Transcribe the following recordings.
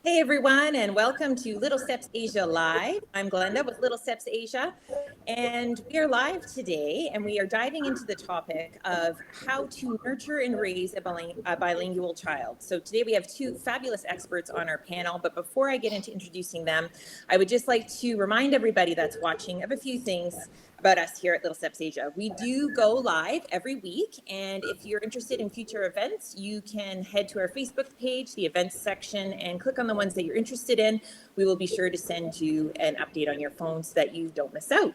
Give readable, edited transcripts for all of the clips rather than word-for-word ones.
Hey everyone, and welcome to Little Steps Asia Live. I'm Glenda with Little Steps Asia, and we are live today, and we are diving into the topic of how to nurture and raise a bilingual child. So today we have two fabulous experts on our panel, but before I get into introducing them, I would just like to remind everybody that's watching of a few things about us here at Little Steps Asia. We do go live every week, and if you're interested in future events, you can head to our Facebook page, the events section, and click on the ones that you're interested in. We will be sure to send you an update on your phone so that you don't miss out.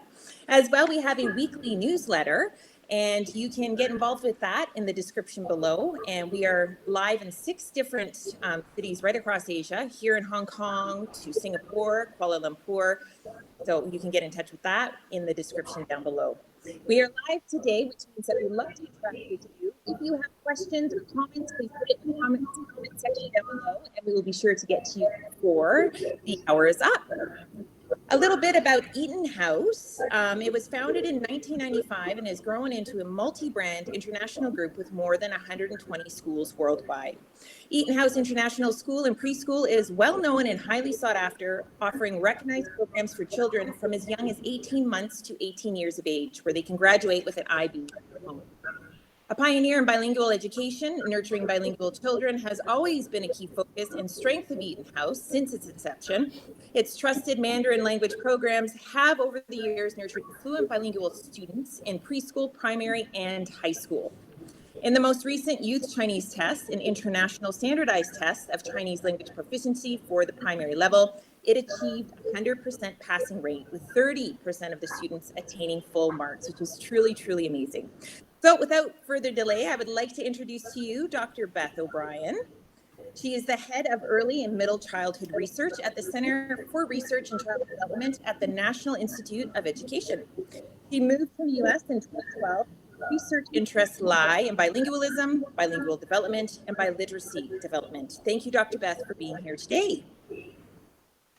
As well, we have a weekly newsletter, and you can get involved with that in the description below. And we are live in 6 different cities right across Asia, here in Hong Kong to Singapore, Kuala Lumpur. So you can get in touch with that in the description down below. We are live today, which means that we love to interact with you. If you have questions or comments, please put it in the comment section down below, and we will be sure to get to you before the hour is up. A little bit about EtonHouse. It was founded in 1995 and has grown into a multi-brand international group with more than 120 schools worldwide. EtonHouse International School and Preschool is well known and highly sought after, offering recognized programs for children from as young as 18 months to 18 years of age, where they can graduate with an IB diploma. A pioneer in bilingual education, nurturing bilingual children has always been a key focus and strength of EtonHouse since its inception. Its trusted Mandarin language programs have over the years nurtured fluent bilingual students in preschool, primary, and high school. In the most recent Youth Chinese Test, an international standardized test of Chinese language proficiency for the primary level, it achieved a 100% passing rate, with 30% of the students attaining full marks, which is truly, truly amazing. So without further delay, I would like to introduce to you Dr. Beth O'Brien. She is the head of early and middle childhood research at the Center for Research and Child Development at the National Institute of Education. She moved from the US in 2012. Research interests lie in bilingualism, bilingual development, and biliteracy development. Thank you, Dr. Beth, for being here today.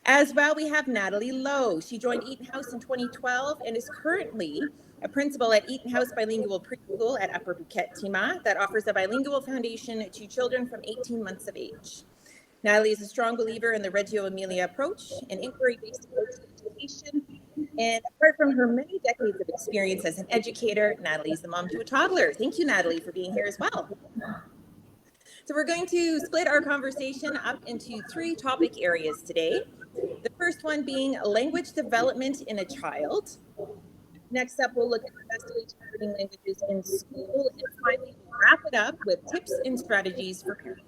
As well, we have Natalie Loh. She joined EtonHouse in 2012 and is currently a principal at EtonHouse Bilingual Preschool at Upper Bukit, Timah, that offers a bilingual foundation to children from 18 months of age. Natalie is a strong believer in the Reggio Emilia approach, an inquiry-based approach to education. And apart from her many decades of experience as an educator, Natalie is the mom to a toddler. Thank you, Natalie, for being here as well. So we're going to split our conversation up into 3 topic areas today. The first one being language development in a child. Next up, we'll look at the best way to learning languages in school. And finally, we'll wrap it up with tips and strategies for parents.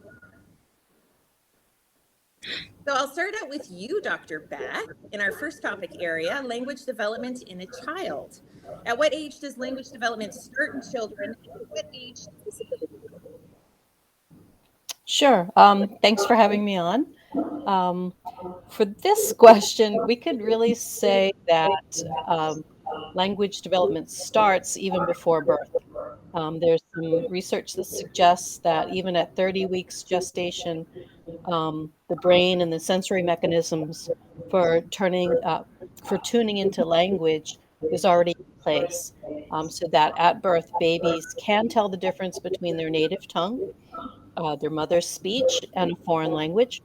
So I'll start out with you, Dr. Beth, in our first topic area, language development in a child. At what age does language development start in children, and at what age does this ability? Sure. Thanks for having me on. Um, for this question, we could really say that language development starts even before birth. There's some research that suggests that even at 30 weeks gestation, the brain and the sensory mechanisms for for tuning into language is already in place. So that at birth, babies can tell the difference between their native tongue, their mother's speech, and a foreign language.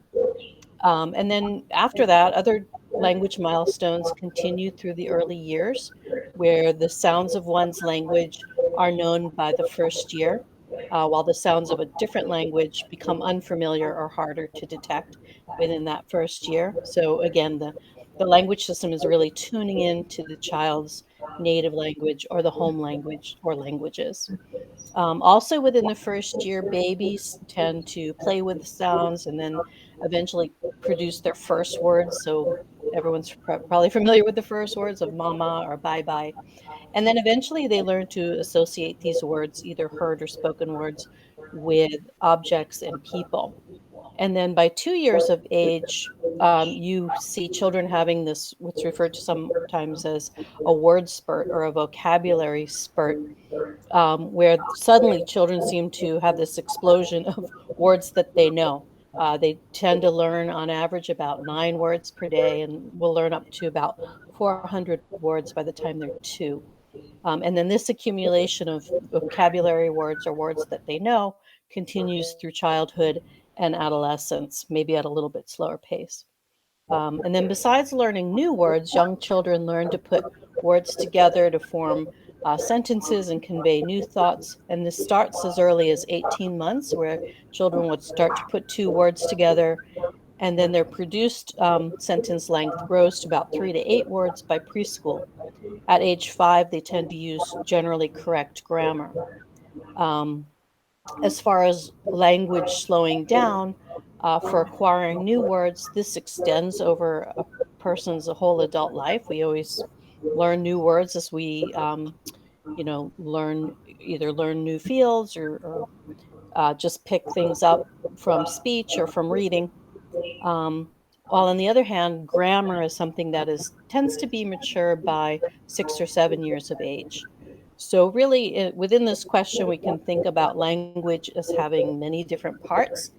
And then after that, other language milestones continue through the early years, where the sounds of one's language are known by the first year, while the sounds of a different language become unfamiliar or harder to detect within that first year. So again, the language system is really tuning in to the child's native language or the home language or languages. Also, within the first year, babies tend to play with the sounds and then eventually produce their first words. So everyone's probably familiar with the first words of mama or bye bye. And then eventually they learn to associate these words, either heard or spoken words, with objects and people. And then by 2 years of age, you see children having this, what's referred to sometimes as a word spurt or a vocabulary spurt, where suddenly children seem to have this explosion of words that they know. They tend to learn on average about 9 words per day and will learn up to about 400 words by the time they're 2. And then this accumulation of vocabulary words or words that they know continues through childhood and adolescence, maybe at a little bit slower pace. And then besides learning new words, young children learn to put words together to form sentences and convey new thoughts. And this starts as early as 18 months, where children would start to put two words together. And then their produced sentence length grows to about 3 to 8 words by preschool. At age 5, they tend to use generally correct grammar. Um, as far as language slowing down for acquiring new words, this extends over a person's whole adult life. We always learn new words as we, learn new fields or just pick things up from speech or from reading. Um, while on the other hand, grammar is something that tends to be mature by 6 or 7 years of age. So really, within this question, we can think about language as having many different parts,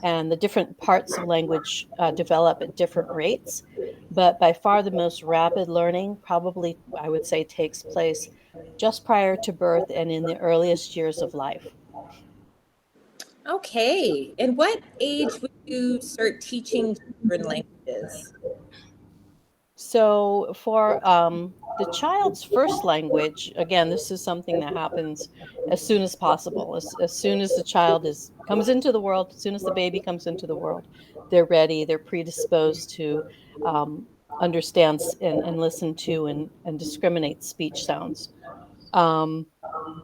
and the different parts of language develop at different rates. But by far the most rapid learning probably, I would say, takes place just prior to birth and in the earliest years of life. Okay. And what age would you start teaching children languages? So for the child's first language, again, this is something that happens as soon as possible. As soon as the child comes into the world, as soon as the baby comes into the world, they're ready, they're predisposed to um, understand and listen to and discriminate speech sounds. Um,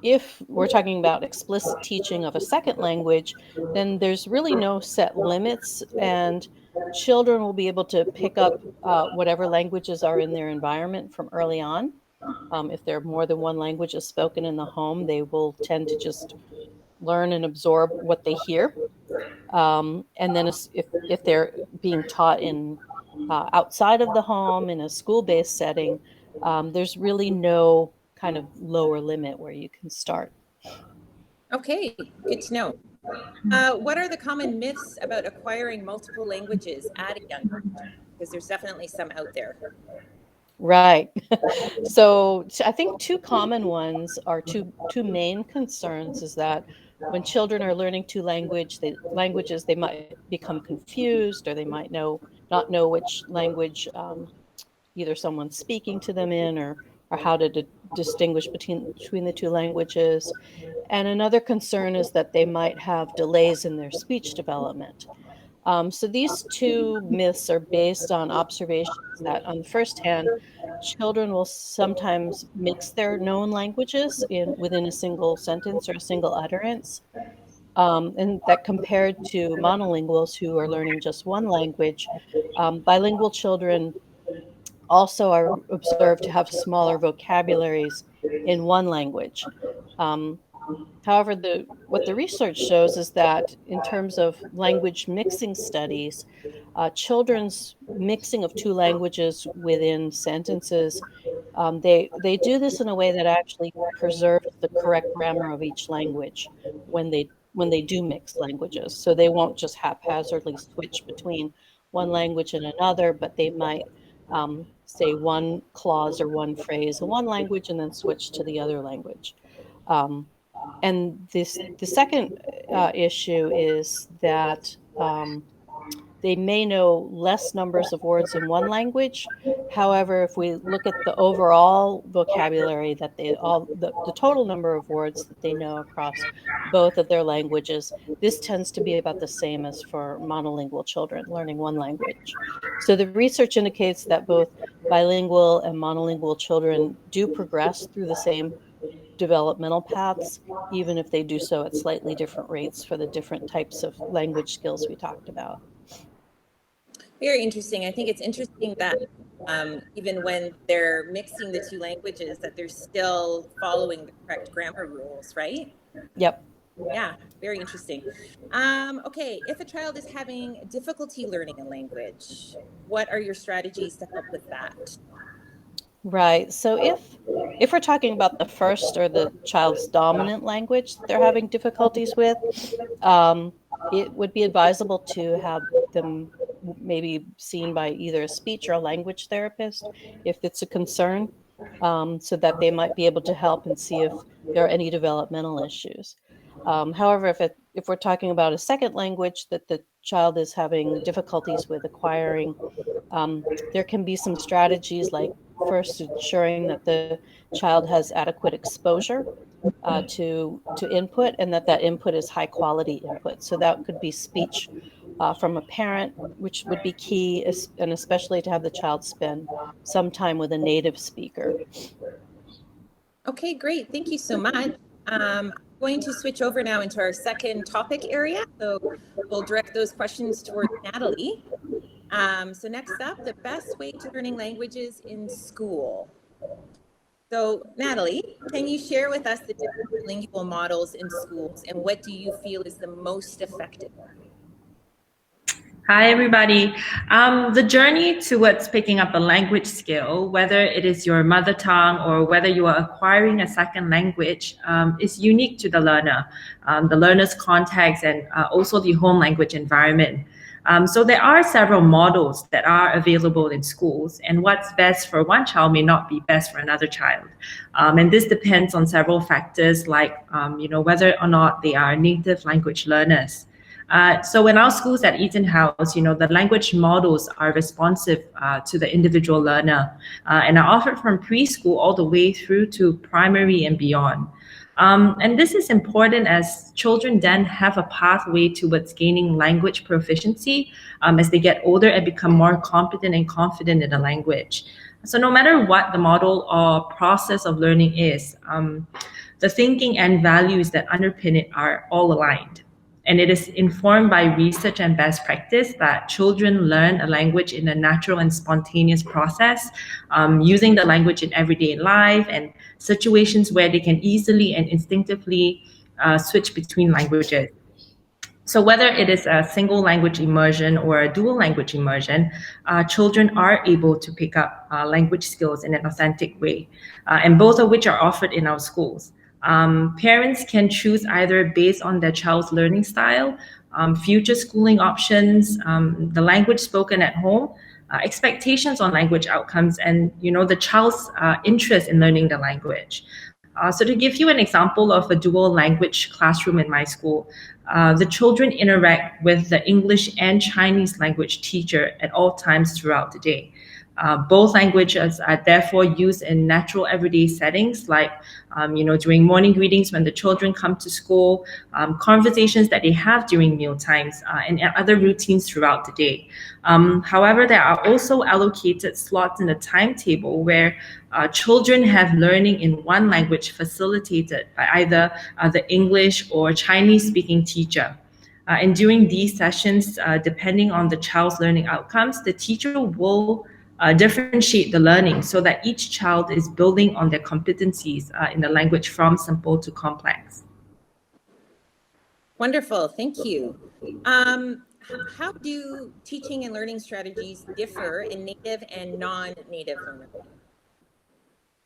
if we're talking about explicit teaching of a second language, then there's really no set limits, and children will be able to pick up whatever languages are in their environment from early on. If there are more than one language is spoken in the home, they will tend to just learn and absorb what they hear. And then if they're being taught in outside of the home in a school-based setting, there's really no kind of lower limit where you can start. Okay, good to know. What are the common myths about acquiring multiple languages at a young age? Because there's definitely some out there. Right. So I think two common ones are two main concerns is that when children are learning languages, they might become confused, or they might not know which language either someone's speaking to them in, or how to distinguish between the two languages. And another concern is that they might have delays in their speech development. So these two myths are based on observations that, on the first hand, children will sometimes mix their known languages within a single sentence or a single utterance. And that compared to monolinguals who are learning just one language, bilingual children also are observed to have smaller vocabularies in one language. Um, However, what the research shows is that in terms of language mixing studies, children's mixing of two languages within sentences, they do this in a way that actually preserves the correct grammar of each language when they do mix languages. So they won't just haphazardly switch between one language and another, but they might say one clause or one phrase in one language and then switch to the other language. Um, and the second issue is that they may know less numbers of words in one language. However, if we look at the overall vocabulary that the total number of words that they know across both of their languages, this tends to be about the same as for monolingual children learning one language. So the research indicates that both bilingual and monolingual children do progress through the same developmental paths, even if they do so at slightly different rates for the different types of language skills we talked about. Very interesting. I think it's interesting that even when they're mixing the two languages, that they're still following the correct grammar rules, right? Yep. Yeah, very interesting. Okay, if a child is having difficulty learning a language, what are your strategies to help with that? Right. So if we're talking about the first or the child's dominant language that they're having difficulties with, um, it would be advisable to have them maybe seen by either a speech or a language therapist if it's a concern, so that they might be able to help and see if there are any developmental issues. However, if we're talking about a second language that the child is having difficulties with acquiring, there can be some strategies like first ensuring that the child has adequate exposure to input, and that input is high quality input. So that could be speech from a parent, which would be key, and especially to have the child spend some time with a native speaker. Okay, great. Thank you so much. I'm going to switch over now into our second topic area. So we'll direct those questions towards Natalie. So next up, the best way to learning languages in school. So Natalie, can you share with us the different bilingual models in schools and what do you feel is the most effective? Hi, everybody. The journey towards picking up a language skill, whether it is your mother tongue or whether you are acquiring a second language, is unique to the learner's context, and also the home language environment. So there are several models that are available in schools, and what's best for one child may not be best for another child. And this depends on several factors like, whether or not they are native language learners. So in our schools at EtonHouse, the language models are responsive to the individual learner and are offered from preschool all the way through to primary and beyond. And this is important as children then have a pathway towards gaining language proficiency as they get older and become more competent and confident in the language. So no matter what the model or process of learning is, the thinking and values that underpin it are all aligned. And it is informed by research and best practice that children learn a language in a natural and spontaneous process, using the language in everyday life and situations where they can easily and instinctively switch between languages. So whether it is a single language immersion or a dual language immersion, children are able to pick up language skills in an authentic way, and both of which are offered in our schools. Parents can choose either based on their child's learning style, future schooling options, the language spoken at home, expectations on language outcomes, and the child's interest in learning the language. So to give you an example of a dual language classroom in my school, the children interact with the English and Chinese language teacher at all times throughout the day. Both languages are therefore used in natural everyday settings like, during morning greetings when the children come to school, conversations that they have during meal times, and other routines throughout the day. However, there are also allocated slots in the timetable where children have learning in one language facilitated by either the English or Chinese speaking teacher. And during these sessions, depending on the child's learning outcomes, the teacher will differentiate the learning so that each child is building on their competencies in the language from simple to complex. Wonderful, thank you. How do teaching and learning strategies differ in native and non-native learners?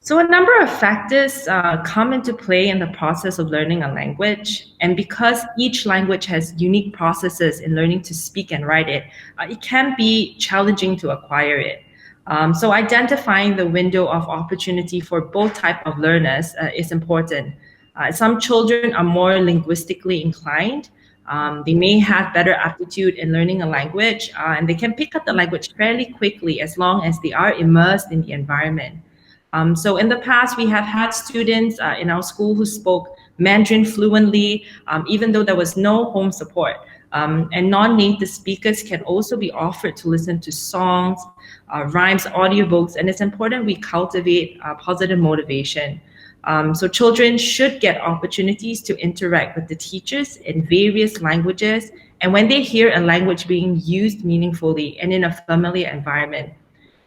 So a number of factors come into play in the process of learning a language. And because each language has unique processes in learning to speak and write it, it can be challenging to acquire it. So identifying the window of opportunity for both type of learners is important. Some children are more linguistically inclined. They may have better aptitude in learning a language, and they can pick up the language fairly quickly as long as they are immersed in the environment. So in the past, we have had students in our school who spoke Mandarin fluently, even though there was no home support. And non-native speakers can also be offered to listen to songs, rhymes, audiobooks, and it's important we cultivate positive motivation. So children should get opportunities to interact with the teachers in various languages, and when they hear a language being used meaningfully and in a familiar environment.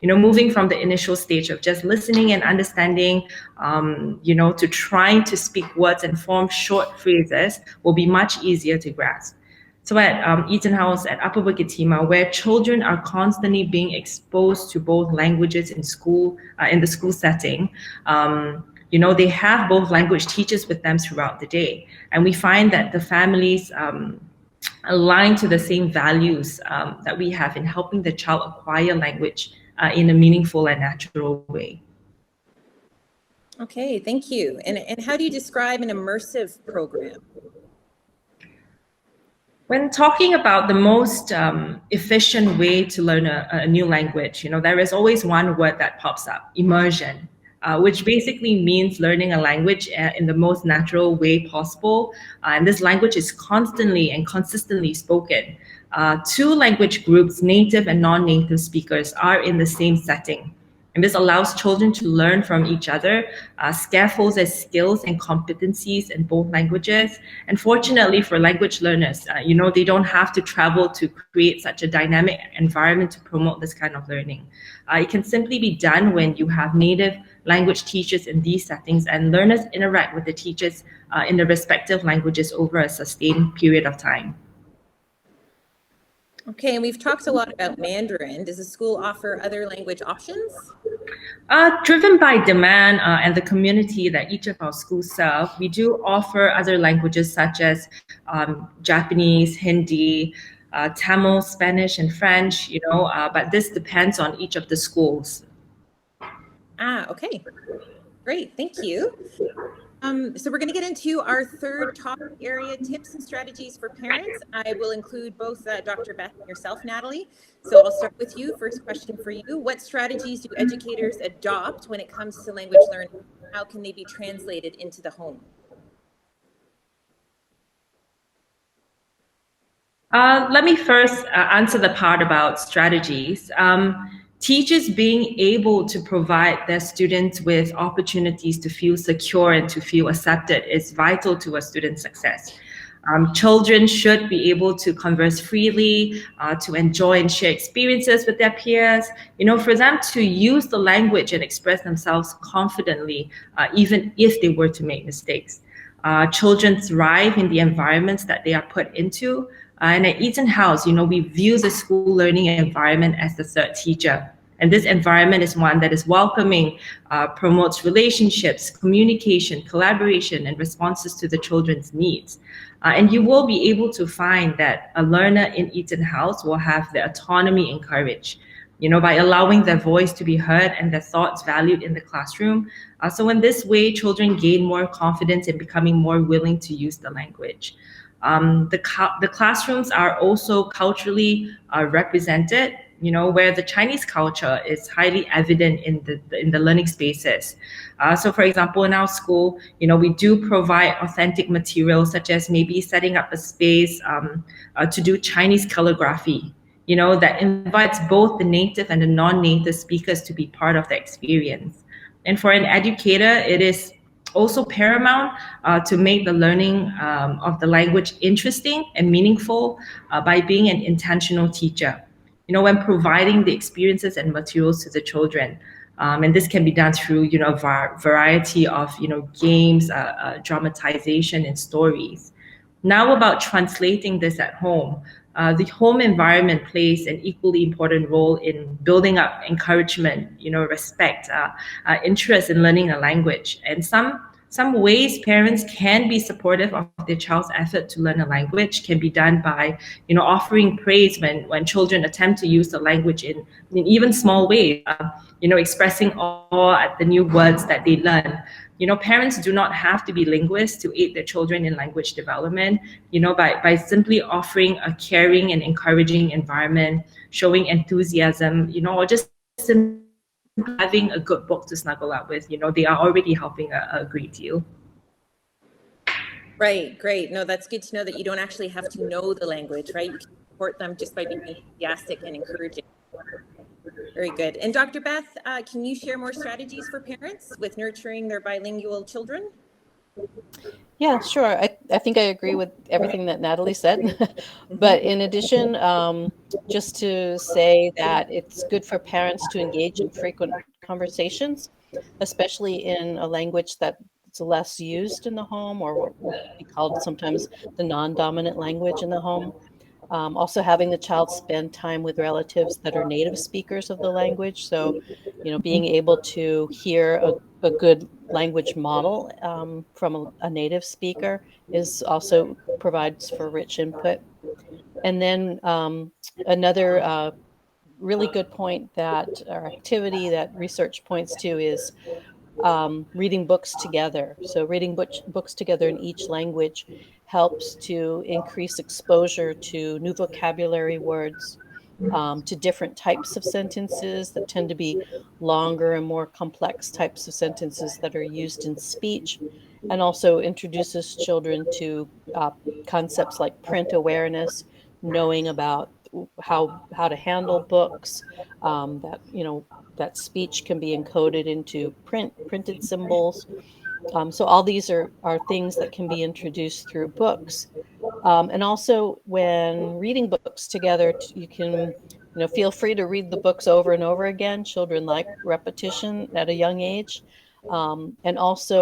Moving from the initial stage of just listening and understanding, to trying to speak words and form short phrases will be much easier to grasp. So at EtonHouse at Upper Bukit Timah, where children are constantly being exposed to both languages in school, in the school setting, they have both language teachers with them throughout the day. And we find that the families align to the same values that we have in helping the child acquire language in a meaningful and natural way. Okay, thank you. And how do you describe an immersive program? When talking about the most efficient way to learn a new language, there is always one word that pops up: immersion, which basically means learning a language in the most natural way possible. And this language is constantly and consistently spoken. Two language groups, native and non-native speakers, are in the same setting. And this allows children to learn from each other, scaffolds as skills and competencies in both languages. And fortunately for language learners, they don't have to travel to create such a dynamic environment to promote this kind of learning. It can simply be done when you have native language teachers in these settings, and learners interact with the teachers in the respective languages over a sustained period of time. Okay, and we've talked a lot about Mandarin. Does the school offer other language options? Driven by demand and the community that each of our schools serve, we do offer other languages such as Japanese, Hindi, Tamil, Spanish, and French, but this depends on each of the schools. Okay. Great, thank you. So we're going to get into our third topic area, tips and strategies for parents. I will include both Dr. Beth and yourself, Natalie. So I'll start with you. First question for you. What strategies do educators adopt when it comes to language learning? How can they be translated into the home? Let me first answer the part about strategies. Teachers being able to provide their students with opportunities to feel secure and to feel accepted is vital to a student's success. Children should be able to converse freely, to enjoy and share experiences with their peers, for them to use the language and express themselves confidently, even if they were to make mistakes. Children thrive in the environments that they are put into. And at EtonHouse, we view the school learning environment as the third teacher. And this environment is one that is welcoming, promotes relationships, communication, collaboration, and responses to the children's needs. And you will be able to find that a learner in EtonHouse will have their autonomy encouraged, by allowing their voice to be heard and their thoughts valued in the classroom. So in this way, children gain more confidence in becoming more willing to use the language. The classrooms are also culturally represented, where the Chinese culture is highly evident in the learning spaces. So for example, in our school, we do provide authentic materials, such as maybe setting up a space to do Chinese calligraphy, that invites both the native and the non-native speakers to be part of the experience. And for an educator, it is also paramount to make the learning of the language interesting and meaningful by being an intentional teacher, when providing the experiences and materials to the children. And this can be done through, a variety of, games, dramatization, and stories. Now about translating this at home. The home environment plays an equally important role in building up encouragement, respect, interest in learning a language. And some ways parents can be supportive of their child's effort to learn a language can be done by, offering praise when children attempt to use the language in even small ways, expressing awe at the new words that they learn. Parents do not have to be linguists to aid their children in language development, by simply offering a caring and encouraging environment, showing enthusiasm, or just simply having a good book to snuggle up with, they are already helping a great deal. Right, great. No, that's good to know that you don't actually have to know the language, right? You can support them just by being enthusiastic and encouraging. Very good. And Dr. Beth, can you share more strategies for parents with nurturing their bilingual children? Yeah, sure. I think I agree with everything that Natalie said. But in addition, just to say that it's good for parents to engage in frequent conversations, especially in a language that's less used in the home, or what would be called sometimes the non-dominant language in the home. Also having the child spend time with relatives that are native speakers of the language. So, being able to hear a good language model from a native speaker is also provides for rich input. And then another really good point or activity that research points to is reading books together. So reading books together in each language helps to increase exposure to new vocabulary words, to different types of sentences that tend to be longer and more complex types of sentences that are used in speech, and also introduces children to concepts like print awareness, knowing about how to handle books, that that speech can be encoded into printed symbols. So all these are things that can be introduced through books. And also when reading books together, you can, feel free to read the books over and over again. Children like repetition at a young age. And also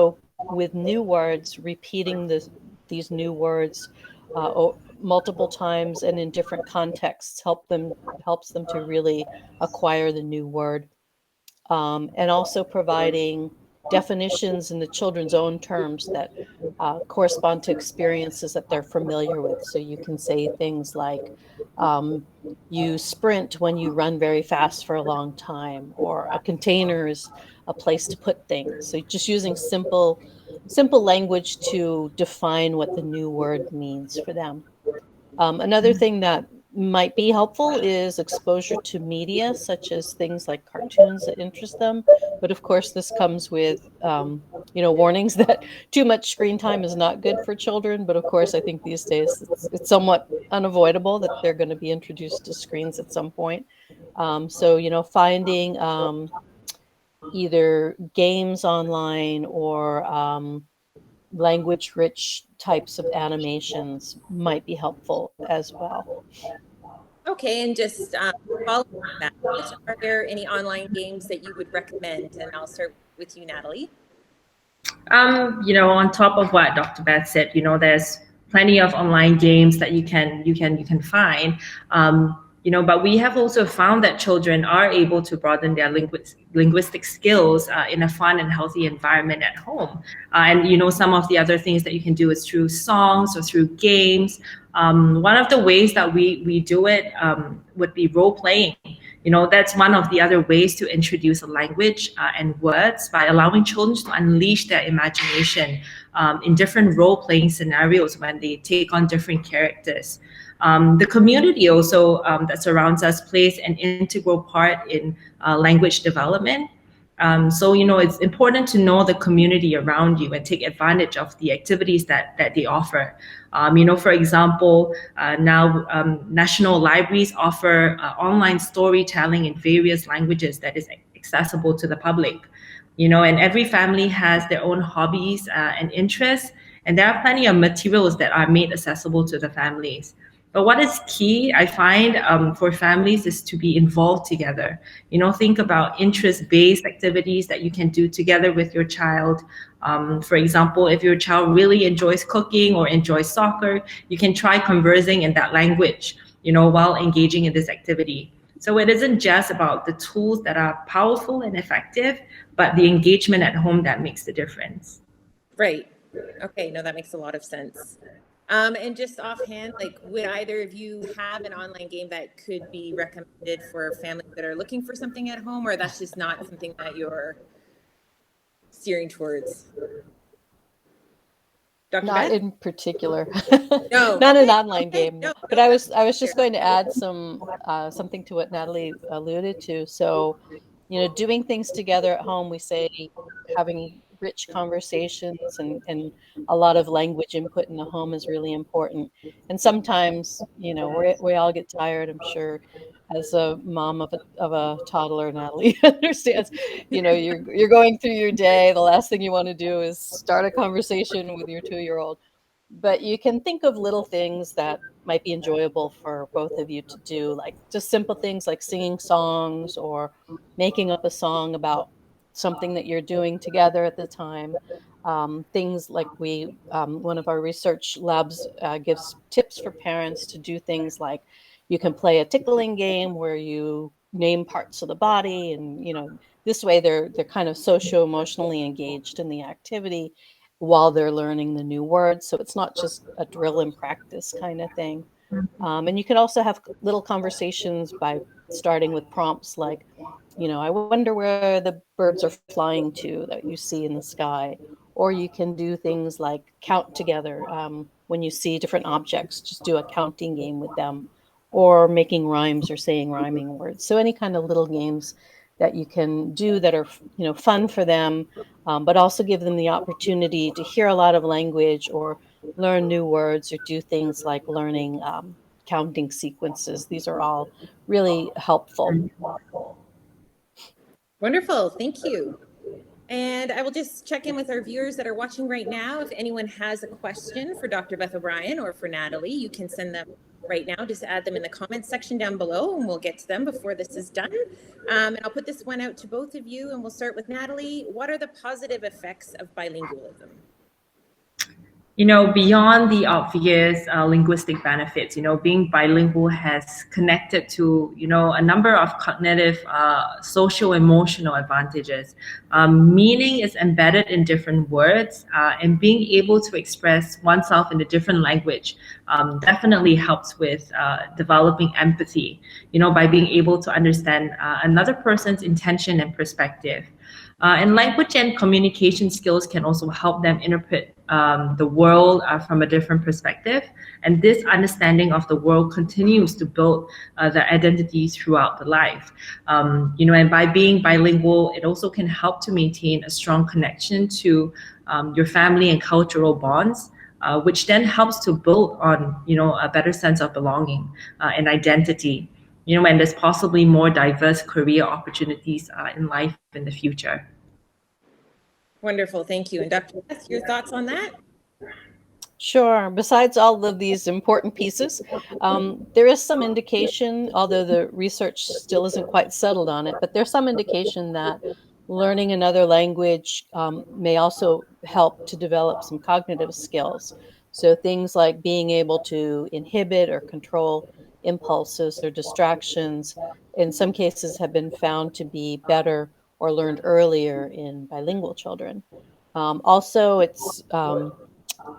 with new words, repeating these new words multiple times and in different contexts helps them to really acquire the new word. And also providing definitions in the children's own terms that correspond to experiences that they're familiar with. So you can say things like, you sprint when you run very fast for a long time, or a container is a place to put things. So just using simple language to define what the new word means for them. Another thing that might be helpful is exposure to media, such as things like cartoons that interest them. But of course, this comes with, warnings that too much screen time is not good for children. But of course, I think these days it's somewhat unavoidable that they're going to be introduced to screens at some point. So, finding either games online or language-rich types of animations might be helpful as well. Okay, and just following that, are there any online games that you would recommend? And I'll start with you, Natalie. On top of what Dr. Beth said, there's plenty of online games that you can find. But we have also found that children are able to broaden their linguistic skills in a fun and healthy environment at home. And some of the other things that you can do is through songs or through games. One of the ways that we do it would be role playing. That's one of the other ways to introduce a language and words, by allowing children to unleash their imagination in different role-playing scenarios when they take on different characters. The community also that surrounds us plays an integral part in language development. So, it's important to know the community around you and take advantage of the activities that they offer. For example, now national libraries offer online storytelling in various languages that is accessible to the public. And every family has their own hobbies and interests, and there are plenty of materials that are made accessible to the families. But what is key, I find, for families is to be involved together. Think about interest-based activities that you can do together with your child. For example, if your child really enjoys cooking or enjoys soccer, you can try conversing in that language, while engaging in this activity. So it isn't just about the tools that are powerful and effective, but the engagement at home that makes the difference. Right. Okay. No, that makes a lot of sense. And just offhand, would either of you have an online game that could be recommended for families that are looking for something at home, or that's just not something that you're steering towards? Dr. Not Beth? in particular. No. Not Okay. an online Okay. game. No, But I was just going to add something to what Natalie alluded to. So, doing things together at home, we say having rich conversations and a lot of language input in the home is really important. And sometimes, we all get tired, I'm sure, as a mom of a toddler. Natalie understands, you're going through your day. The last thing you want to do is start a conversation with your 2-year-old. But you can think of little things that might be enjoyable for both of you to do, like just simple things like singing songs or making up a song about something that you're doing together at the time. Things like one of our research labs gives tips for parents to do things like you can play a tickling game where you name parts of the body, and this way they're kind of socio-emotionally engaged in the activity while they're learning the new words. So it's not just a drill and practice kind of thing. And you can also have little conversations by starting with prompts like, I wonder where the birds are flying to that you see in the sky. Or you can do things like count together. when you see different objects, just do a counting game with them, or making rhymes or saying rhyming words. So any kind of little games that you can do that are, fun for them, but also give them the opportunity to hear a lot of language or learn new words or do things like learning counting sequences. These are all really helpful. Wonderful. Thank you. And I will just check in with our viewers that are watching right now. If anyone has a question for Dr. Beth O'Brien or for Natalie, you can send them right now. Just add them in the comments section down below and we'll get to them before this is done. And I'll put this one out to both of you and we'll start with Natalie. What are the positive effects of bilingualism? Beyond the obvious linguistic benefits, being bilingual has connected to, a number of cognitive, social, emotional advantages. Meaning is embedded in different words, and being able to express oneself in a different language definitely helps with developing empathy, by being able to understand another person's intention and perspective. And language and communication skills can also help them interpret the world from a different perspective. And this understanding of the world continues to build their identity throughout the life. And by being bilingual, it also can help to maintain a strong connection to your family and cultural bonds, which then helps to build on, a better sense of belonging and identity. And there's possibly more diverse career opportunities in life in the future. Wonderful. Thank you. And Dr. Beth, your thoughts on that? Sure. Besides all of these important pieces, there is some indication, although the research still isn't quite settled on it, but there's some indication that learning another language may also help to develop some cognitive skills. So things like being able to inhibit or control impulses or distractions, in some cases have been found to be better or learned earlier in bilingual children. Also, it's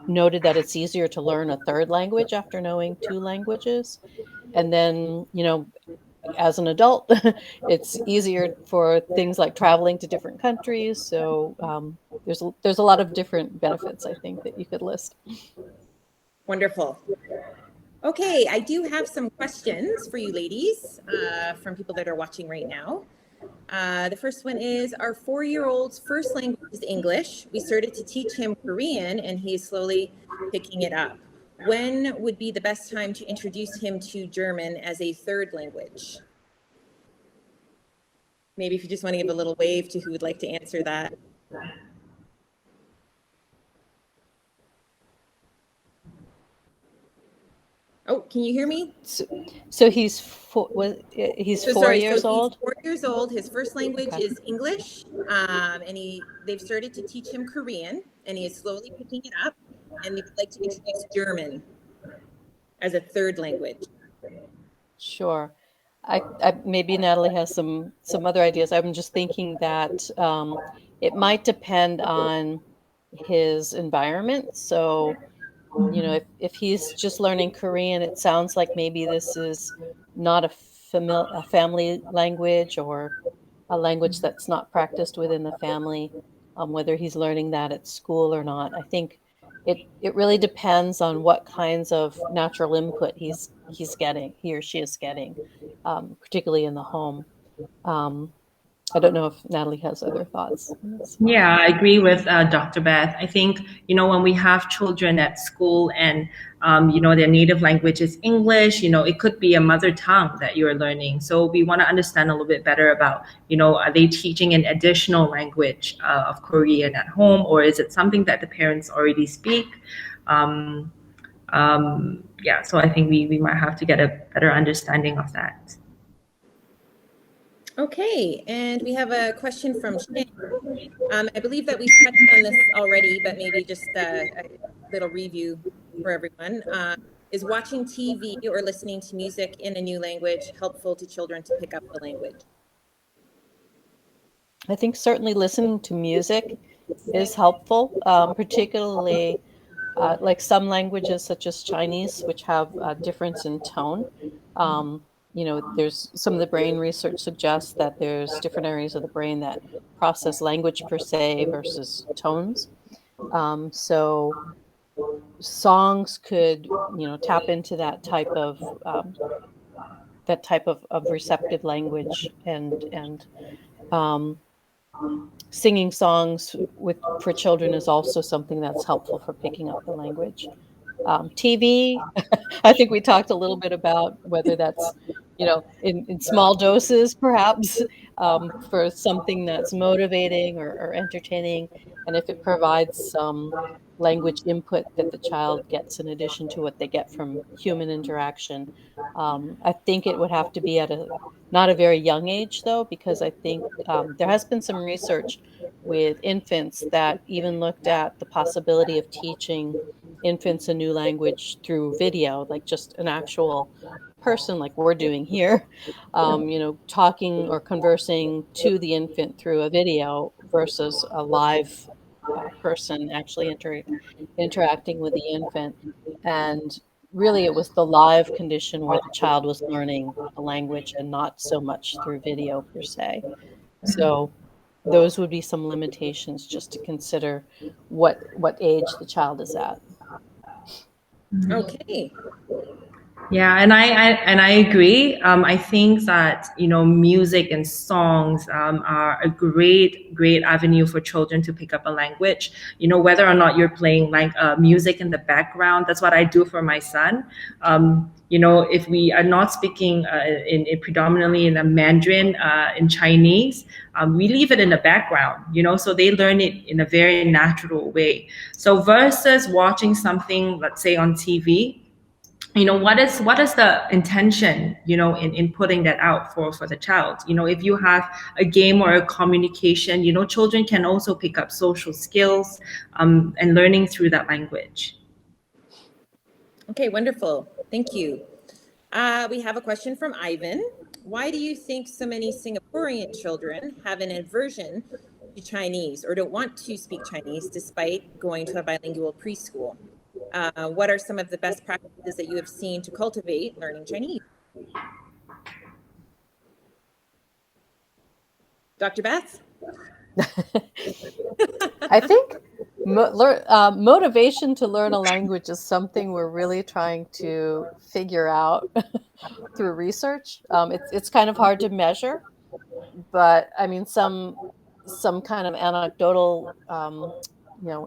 noted that it's easier to learn a third language after knowing two languages. And then, as an adult, it's easier for things like traveling to different countries. So there's a lot of different benefits, I think, that you could list. Wonderful. Okay, I do have some questions for you ladies from people that are watching right now. The first one is, our 4-year-old's first language is English. We started to teach him Korean and he's slowly picking it up. When would be the best time to introduce him to German as a third language? Maybe if you just want to give a little wave to who would like to answer that. Oh, can you hear me? So he's four years old? He's 4 years old. His first language is English. And they've started to teach him Korean and he is slowly picking it up. And they would like to introduce German as a third language. Sure. I maybe Natalie has some other ideas. I'm just thinking that it might depend on his environment. So, if he's just learning Korean, it sounds like maybe this is not a family language or a language that's not practiced within the family, whether he's learning that at school or not. I think it really depends on what kinds of natural input he or she is getting, particularly in the home. I don't know if Natalie has other thoughts. Yeah, I agree with Dr. Beth. I think, when we have children at school and, their native language is English, it could be a mother tongue that you're learning. So we want to understand a little bit better about, are they teaching an additional language of Korean at home, or is it something that the parents already speak? So I think we might have to get a better understanding of that. Okay, and we have a question from Shan. I believe that we've touched on this already, but maybe just a little review for everyone. Is watching TV or listening to music in a new language helpful to children to pick up the language? I think certainly listening to music is helpful, particularly like some languages such as Chinese, which have a difference in tone. There's some of the brain research suggests that there's different areas of the brain that process language per se versus tones. So songs could, tap into that type of receptive language, and um, singing songs for children is also something that's helpful for picking up the language. TV, I think we talked a little bit about whether that's, in small doses, perhaps, for something that's motivating or entertaining, and if it provides some language input that the child gets in addition to what they get from human interaction. I think it would have to be at not a very young age, though, because I think there has been some research with infants that even looked at the possibility of teaching infants a new language through video, like just an actual person like we're doing here, talking or conversing to the infant through a video versus a live person actually interacting with the infant. And really, it was the live condition where the child was learning a language and not so much through video per se. So those would be some limitations just to consider what age the child is at. Okay. Yeah, and I agree. I think that music and songs are a great avenue for children to pick up a language. Whether or not you're playing music in the background, that's what I do for my son. If we are not speaking in predominantly in a Mandarin, in Chinese, we leave it in the background. So they learn it in a very natural way. So versus watching something, let's say on TV. What is the intention in putting that out for the child? If you have a game or a communication, children can also pick up social skills and learning through that language. Okay, wonderful. Thank you. We have a question from Ivan. Why do you think so many Singaporean children have an aversion to Chinese or don't want to speak Chinese despite going to a bilingual preschool? What are some of the best practices that you have seen to cultivate learning Chinese? Dr. Beth? I think motivation to learn a language is something we're really trying to figure out through research. It's kind of hard to measure, but I mean, some kind of anecdotal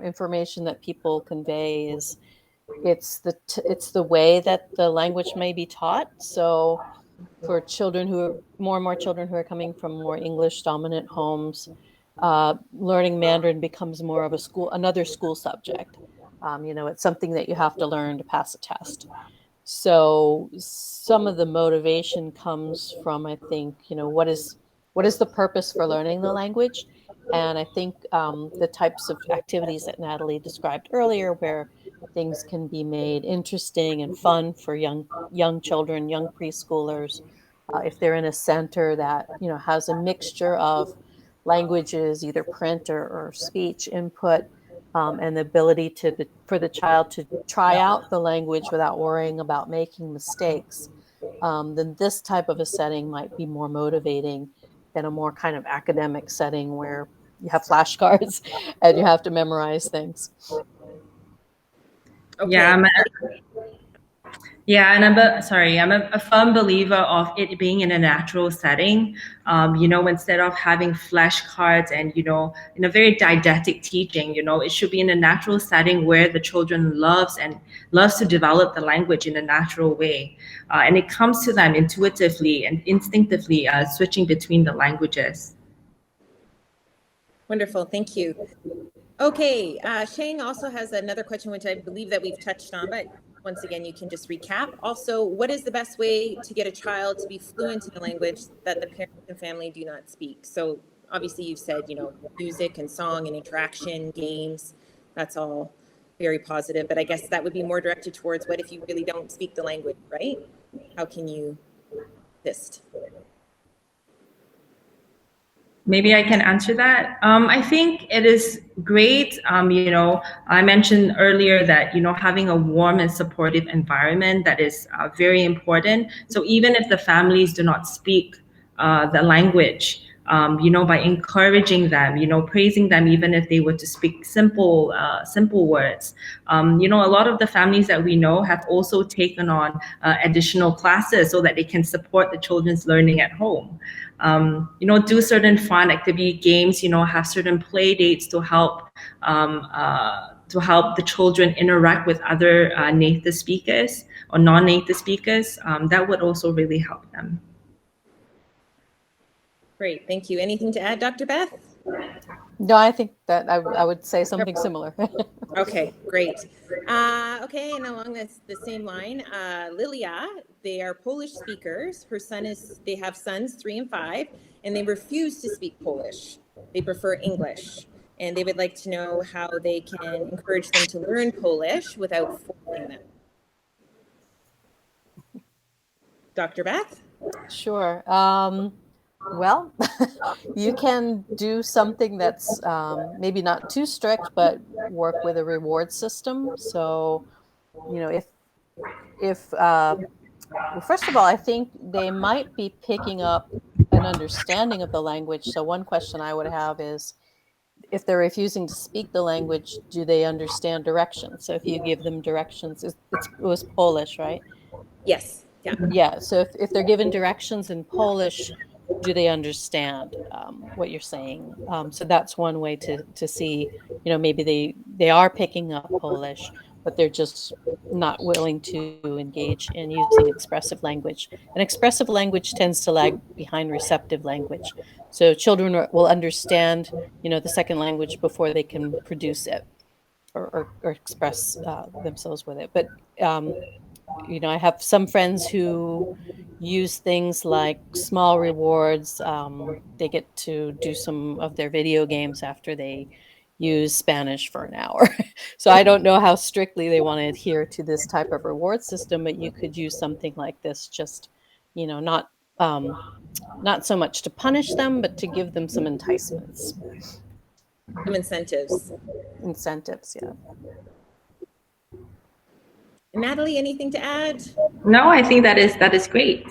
information that people convey is it's the way that the language may be taught. So for more and more children who are coming from more English dominant homes, learning Mandarin becomes more of another school subject. It's something that you have to learn to pass a test. So some of the motivation comes from, I think, what is the purpose for learning the language? And I think the types of activities that Natalie described earlier, where things can be made interesting and fun for young children, young preschoolers, if they're in a center that has a mixture of languages, either print or speech input, and the ability for the child to try out the language without worrying about making mistakes, then this type of a setting might be more motivating than a more kind of academic setting where you have flashcards and you have to memorize things. Okay. And I'm a firm believer of it being in a natural setting. Instead of having flashcards and in a very didactic teaching, it should be in a natural setting where the children loves to develop the language in a natural way, and it comes to them intuitively and instinctively, switching between the languages. Wonderful, thank you. Okay, Shane also has another question, which I believe that we've touched on, but once again, you can just recap. Also, what is the best way to get a child to be fluent in a language that the parents and family do not speak? So obviously you've said, music and song and interaction, games, that's all very positive, but I guess that would be more directed towards what if you really don't speak the language, right? How can you assist? Maybe I can answer that. I think it is great. I mentioned earlier that, having a warm and supportive environment, that is very important. So even if the families do not speak the language, by encouraging them, praising them, even if they were to speak simple words. A lot of the families that we know have also taken on additional classes so that they can support the children's learning at home. Do certain fun activity games, have certain play dates to help the children interact with other native speakers or non-native speakers. That would also really help them. Great, thank you. Anything to add, Dr. Beth? No, I think that I would say something similar. Okay, great. Okay, and along the same line, Lilia, they are Polish speakers. They have sons 3 and 5, and they refuse to speak Polish. They prefer English, and they would like to know how they can encourage them to learn Polish without forcing them. Dr. Beth? Sure. Well, you can do something that's maybe not too strict, but work with a reward system. So, if well, first of all, I think they might be picking up an understanding of the language. So one question I would have is, if they're refusing to speak the language, do they understand directions? So if you give them directions, it was Polish, right? Yes. Yeah. Yeah. So if they're given directions in Polish, do they understand what you're saying? So that's one way to see, maybe they are picking up Polish, but they're just not willing to engage in using expressive language. And expressive language tends to lag behind receptive language. So children will understand, the second language before they can produce it or express themselves with it. But I have some friends who use things like small rewards. They get to do some of their video games after they use Spanish for an hour. So I don't know how strictly they want to adhere to this type of reward system, but you could use something like this, just, not so much to punish them, but to give them some enticements. Some incentives. Incentives, yeah. Natalie, anything to add? No, I think that is great.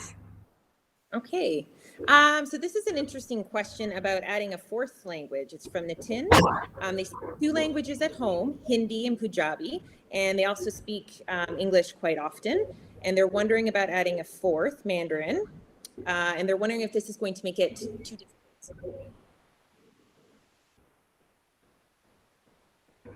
Okay. So this is an interesting question about adding a 4th language. It's from Nitin. They speak 2 languages at home, Hindi and Punjabi, and they also speak English quite often. And they're wondering about adding a 4th, Mandarin. And they're wondering if this is going to make it too difficult.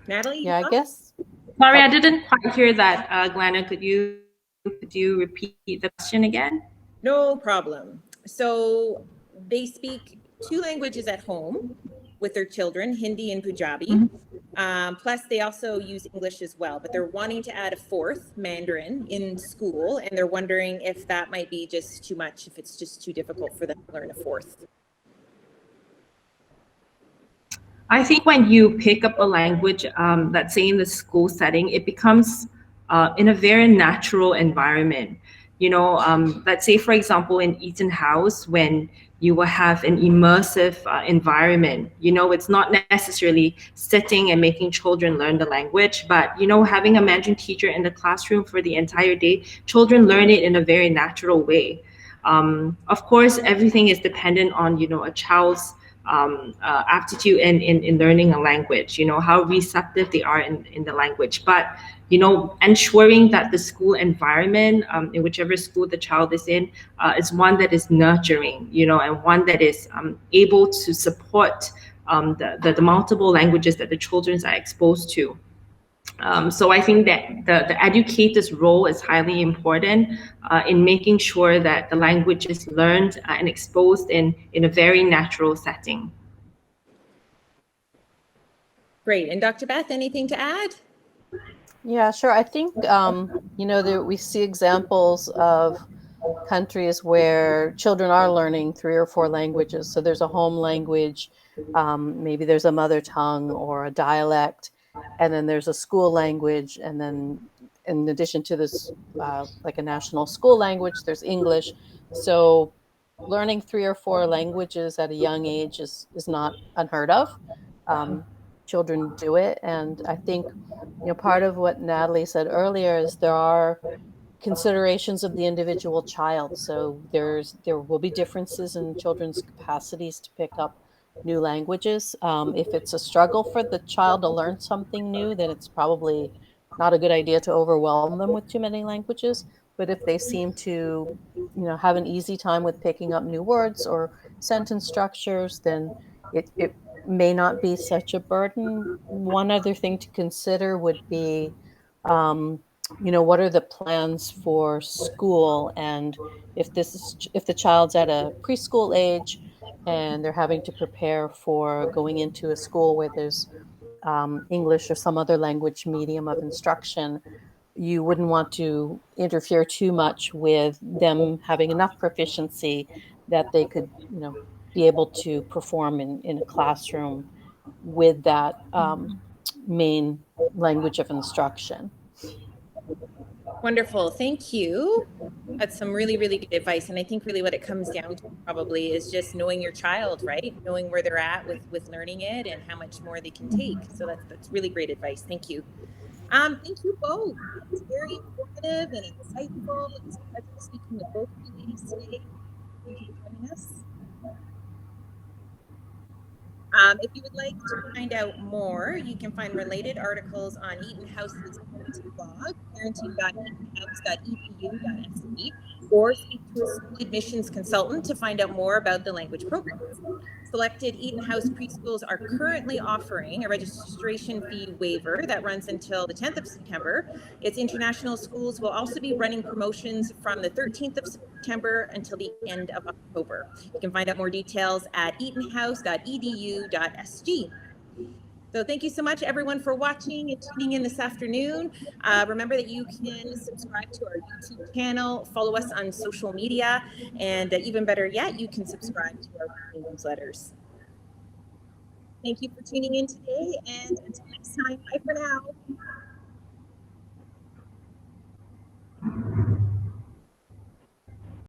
Natalie? Yeah, I guess. Sorry, I didn't quite hear that, Glenna. Could you repeat the question again? No problem. So they speak 2 languages at home with their children, Hindi and Punjabi. Mm-hmm. Plus, they also use English as well, but they're wanting to add a 4th, Mandarin, in school, and they're wondering if that might be just too much, if it's just too difficult for them to learn a 4th. I think when you pick up a language, let's say in the school setting, it becomes in a very natural environment. Let's say, for example, in EtonHouse, when you will have an immersive environment, it's not necessarily sitting and making children learn the language, but, having a Mandarin teacher in the classroom for the entire day, children learn it in a very natural way. Of course, everything is dependent on, a child's aptitude in learning a language, how receptive they are in the language. But, ensuring that the school environment, in whichever school the child is in, is one that is nurturing, and one that is able to support the multiple languages that the children are exposed to. So I think that the educator's role is highly important in making sure that the language is learned and exposed in a very natural setting. Great. And Dr. Beth, anything to add? Yeah, sure. I think, we see examples of countries where children are learning 3 or 4 languages. So there's a home language, maybe there's a mother tongue or a dialect, and then there's a school language. And then in addition to this, like a national school language, there's English. So learning 3 or 4 languages at a young age is not unheard of. Children do it. And I think, part of what Natalie said earlier is there are considerations of the individual child. So there will be differences in children's capacities to pick up new languages. If it's a struggle for the child to learn something new, then it's probably not a good idea to overwhelm them with too many languages. But if they seem to, have an easy time with picking up new words or sentence structures, then it may not be such a burden. One other thing to consider would be, what are the plans for school? And if the child's at a preschool age and they're having to prepare for going into a school where there's English or some other language medium of instruction, you wouldn't want to interfere too much with them having enough proficiency that they could, be able to perform in a classroom with that main language of instruction. Wonderful. Thank you. That's some really, really good advice. And I think really what it comes down to probably is just knowing your child, right? Knowing where they're at with learning it and how much more they can take. So that's really great advice. Thank you. Thank you both. It's very informative and insightful. It's a pleasure speaking with both of you ladies today. Thank you for joining us. If you would like to find out more, you can find related articles on EtonHouse's parenting blog, parenting.etonhouse.edu.sg, or speak to a school admissions consultant to find out more about the language programs. Selected EtonHouse preschools are currently offering a registration fee waiver that runs until the 10th of September. Its international schools will also be running promotions from the 13th of September until the end of October. You can find out more details at etonhouse.edu.sg. So thank you so much, everyone, for watching and tuning in this afternoon. Remember that you can subscribe to our YouTube channel, follow us on social media, and even better yet, you can subscribe to our newsletters. Thank you for tuning in today, and until next time, bye for now.